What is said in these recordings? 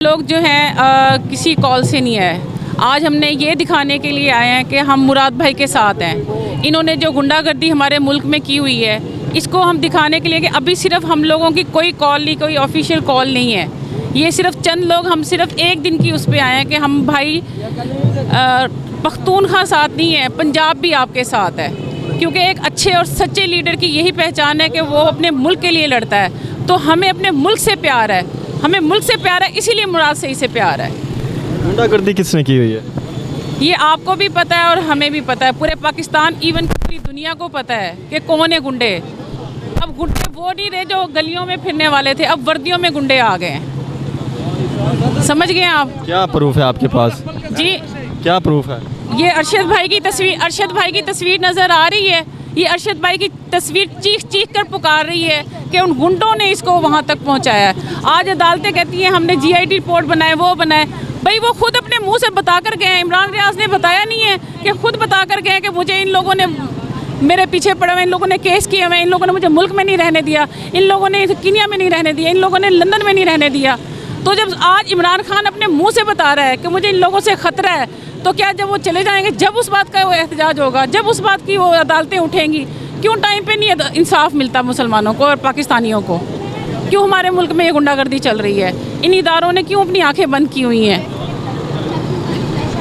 लोग जो हैं किसी कॉल से नहीं आए। आज हमने ये दिखाने के लिए आए हैं कि हम मुराद भाई के साथ हैं। इन्होंने जो गुंडागर्दी हमारे मुल्क में की हुई है, इसको हम दिखाने के लिए कि अभी सिर्फ हम लोगों की कोई कॉल नहीं, कोई ऑफिशियल कॉल नहीं है। ये सिर्फ चंद लोग, हम सिर्फ एक दिन की उस पर आए हैं कि हम भाई पख्तूनख्वा साथ नहीं है, पंजाब भी आपके साथ है। क्योंकि एक अच्छे और सच्चे लीडर की यही पहचान है कि वो अपने मुल्क के लिए लड़ता है। तो हमें अपने मुल्क से प्यार है, हमें मुल्क से प्यार है, इसीलिए मुराद से इसे प्यार है। गुंडागर्दी किसने की हुई है? ये आपको भी पता है और हमें भी पता है, पूरे पाकिस्तान इवन पूरी दुनिया को पता है कि कौन है गुंडे। अब गुंडे वो नहीं रहे जो गलियों में फिरने वाले थे, अब वर्दियों में गुंडे आ गए हैं। समझ गए आप? क्या प्रूफ है आपके पास? जी, क्या प्रूफ है? ये अरशद भाई की तस्वीर नज़र आ रही है। ये अरशद भाई की तस्वीर चीख चीख कर पुकार रही है कि उन गुंडों ने इसको वहाँ तक पहुँचाया है। आज अदालतें कहती हैं हमने GIT रिपोर्ट बनाए, वो बनाए। भाई वो खुद अपने मुंह से बता कर गए हैं। इमरान रियाज ने बताया नहीं है कि खुद बता कर गए कि मुझे इन लोगों ने, मेरे पीछे पड़े हुए इन लोगों ने केस किए हुए, इन लोगों ने मुझे मुल्क में नहीं रहने दिया, इन लोगों ने कीनिया में नहीं रहने दिया, इन लोगों ने लंदन में नहीं रहने दिया। तो जब आज इमरान खान अपने मुँह से बता रहा है कि मुझे इन लोगों से ख़तरा है, तो क्या जब वो चले जाएंगे, जब उस बात का वो एहतजाज होगा, जब उस बात की वो अदालतें उठेंगी, क्यों टाइम पे नहीं इंसाफ मिलता मुसलमानों को और पाकिस्तानियों को? क्यों हमारे मुल्क में ये गुंडागर्दी चल रही है? इन इदारों ने क्यों अपनी आंखें बंद की हुई हैं?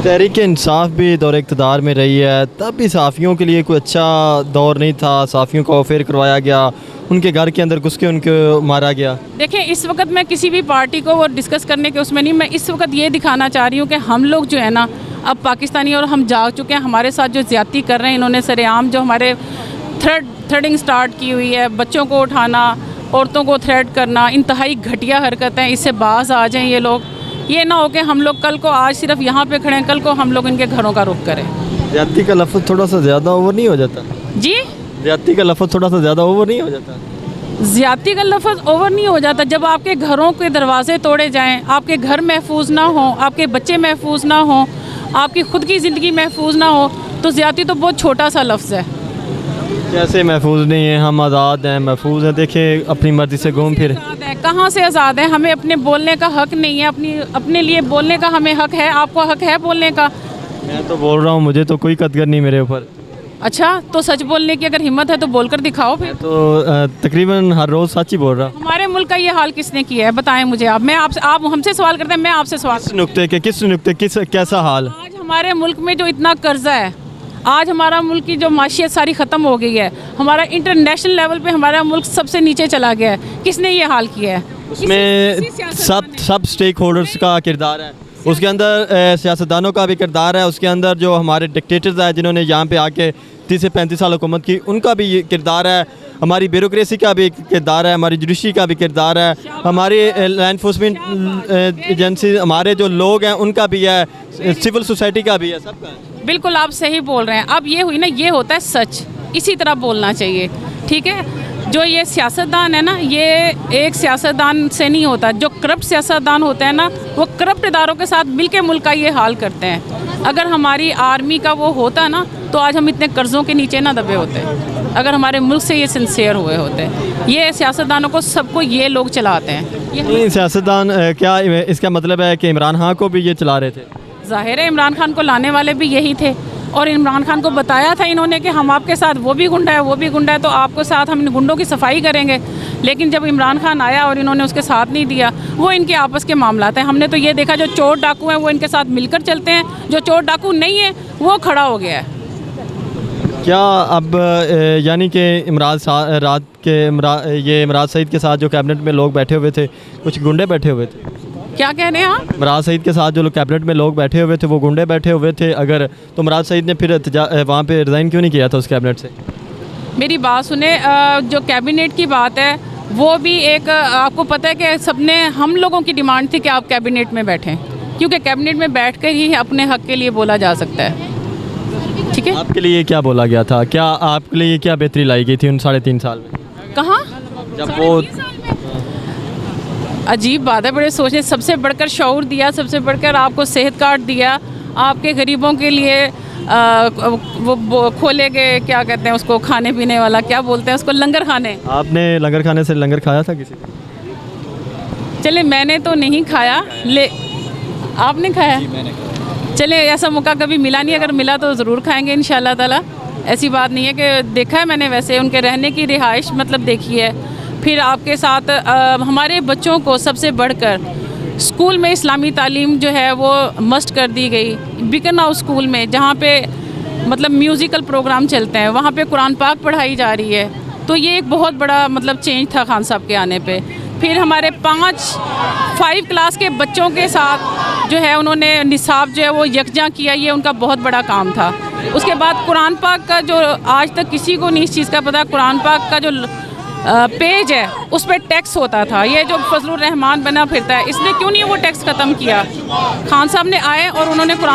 तहरीक इंसाफ भी दौर इक़्तिदार में रही है, तब भी सहाफ़ियों के लिए कोई अच्छा दौर नहीं था। सहाफ़ियों को अफेयर करवाया गया, उनके घर के अंदर घुस के उनको मारा गया। देखिए, इस वक्त मैं किसी भी पार्टी को वो डिस्कस करने के उसमें नहीं, मैं इस वक्त ये दिखाना चाह रही हूँ कि हम लोग जो है ना, अब पाकिस्तानी और हम जाग चुके हैं। हमारे साथ जो ज़्यादती कर रहे हैं इन्होंने सरेआम, जो हमारे थ्रेडिंग स्टार्ट की हुई है, बच्चों को उठाना, औरतों को थ्रेड करना, इंतहाई घटिया हरकत है। इससे बाज आ जाएं ये लोग। ये ना हो कि हम लोग कल को, आज सिर्फ यहाँ पे खड़े हैं, कल को हम लोग इनके घरों का रुख करें। ज़्यादती का लफ्ज़ थोड़ा सा ज़्यादा ओवर नहीं हो जाता? जी, ज़्यादती का लफ्ज़ थोड़ा सा ज़्यादा ओवर नहीं हो जाता? ज़्यादती का लफ्ज़ ओवर नहीं हो जाता। जब आपके घरों के दरवाजे तोड़े जाएं, आपके घर महफूज ना हो, आपके बच्चे महफूज ना हो, आपकी खुद की ज़िंदगी महफूज ना हो, तो ज़्यादती तो बहुत छोटा सा लफ्ज़ है। कैसे महफूज नहीं है? हम आज़ाद हैं, महफूज हैं। देखिए, अपनी मर्ज़ी से घूम फिर। कहाँ से आज़ाद है? हमें अपने बोलने का हक नहीं है, अपने लिए बोलने का हमें हक है। आपको हक है बोलने का? मैं तो बोल रहा हूँ, मुझे तो कोई कदर नहीं मेरे ऊपर। अच्छा, तो सच बोलने की अगर हिम्मत है तो बोलकर दिखाओ फिर। तो तकरीबन हर रोज़ सच ही बोल रहा हूँ। हमारे मुल्क का ये हाल किसने किया है? बताएं मुझे आप। मैं आपसे, आप हमसे सवाल करते हैं, मैं आपसे सवाल। किस नुक्ते कैसा हाल? आज हमारे मुल्क में जो इतना कर्जा है, आज हमारा मुल्क की जो माशियत सारी ख़त्म हो गई है, हमारा इंटरनेशनल लेवल पे हमारा मुल्क सबसे नीचे चला गया है। किसने ये हाल किया है? उसमें सब स्टेक होल्डर्स का किरदार है, उसके अंदर सियासतदानों का भी किरदार है, उसके अंदर जो हमारे डिक्टेटर्स हैं जिन्होंने यहाँ पे आके 30 से 35 साल हुकूमत की, उनका भी ये किरदार है, हमारी ब्यूरोक्रेसी का भी किरदार है, हमारी जुडिशरी का भी किरदार है, हमारी लॉ एनफोर्समेंट एजेंसी, हमारे जो लोग हैं उनका भी है, सिविल सोसाइटी का भी है, सबका है। बिल्कुल आप सही बोल रहे हैं। अब ये हुई ना, ये होता है सच, इसी तरह बोलना चाहिए, ठीक है? जो ये सियासतदान है ना, ये एक सियासतदान से नहीं होता। जो करप्ट सियासतदान होते हैं ना, वो करप्ट इदारों के साथ मिल के मुल्क का ये हाल करते हैं। अगर हमारी आर्मी का वो होता ना, तो आज हम इतने कर्ज़ों के नीचे ना दबे होते। अगर हमारे मुल्क से ये सिंसियर हुए होते। ये सियासतदानों को, सबको ये लोग चलाते हैं। ये सियासतदान क्या इसका मतलब है कि इमरान खान को भी ये चला रहे थे? ज़ाहिर है, इमरान खान को लाने वाले भी यही थे और इमरान खान को बताया था इन्होंने कि हम आपके साथ, वो भी गुंडा है, वो भी गुंडा है, तो आपके साथ हम इन गुंडों की सफाई करेंगे। लेकिन जब इमरान खान आया और इन्होंने उसके साथ नहीं दिया, वो इनके आपस के मामलात हैं। हमने तो ये देखा, जो चोर डाकू हैं वो इनके साथ मिलकर चलते हैं, जो चोर डाकू नहीं है वो खड़ा हो गया है। क्या अब यानी कि इमरान सईद के साथ जो कैबिनेट में लोग बैठे हुए थे, कुछ गुंडे बैठे हुए थे? क्या कह रहे हैं आप? इमरान सईद के साथ जो लोग कैबिनेट में लोग बैठे हुए थे, वो गुंडे बैठे हुए थे अगर, तो इमरान सईद ने फिर वहाँ पे रिज़ाइन क्यों नहीं किया था उस कैबिनेट से? मेरी बात सुने, जो कैबिनेट की बात है वो भी एक, आपको पता है कि सबने, हम लोगों की डिमांड थी कि आप कैबिनेट में बैठें, क्योंकि कैबिनेट में बैठकर ही अपने हक़ के लिए बोला जा सकता है, ठीक है? आपके लिए क्या बोला गया था? क्या आपके लिए क्या बेहतरी लाई गई थी उन 3.5 साल में? कहाँ? जब वो अजीब बात है, बड़े सोचने, सबसे बढ़कर शऊर दिया, सबसे बढ़कर आपको सेहत कार्ड दिया, आपके गरीबों के लिए वो खोले गए, क्या कहते हैं उसको, खाने पीने वाला क्या बोलते हैं उसको, लंगर खाने। आपने लंगर खाने से लंगर खाया था किसी? चले मैंने तो नहीं खाया, आपने खाया? चले ऐसा मौका कभी मिला नहीं, अगर मिला तो ज़रूर खाएंगे इंशाल्लाह ताला। ऐसी बात नहीं है कि देखा है मैंने, वैसे उनके रहने की रिहाइश मतलब देखी है। फिर आपके साथ हमारे बच्चों को सबसे बढ़कर स्कूल में इस्लामी तालीम जो है वो मस्ट कर दी गई। बिकनहाउस स्कूल में जहाँ पे मतलब म्यूज़िकल प्रोग्राम चलते हैं, वहाँ पे कुरान पाक पढ़ाई जा रही है। तो ये एक बहुत बड़ा मतलब चेंज था खान साहब के आने पे। फिर हमारे 5 क्लास के बच्चों के साथ जो है उन्होंने निसाब जो है वो यकजा किया, ये उनका बहुत बड़ा काम था। उसके बाद कुरान पाक का जो आज तक किसी को नहीं इस चीज़ का पता, कुरान पाक का जो पेज है उस पर टैक्स होता था। ये जो फजलुर रहमान बना फिरता है, इसने क्यों नहीं वो टैक्स ख़त्म किया? खान साहब ने आए और उन्होंने कुरान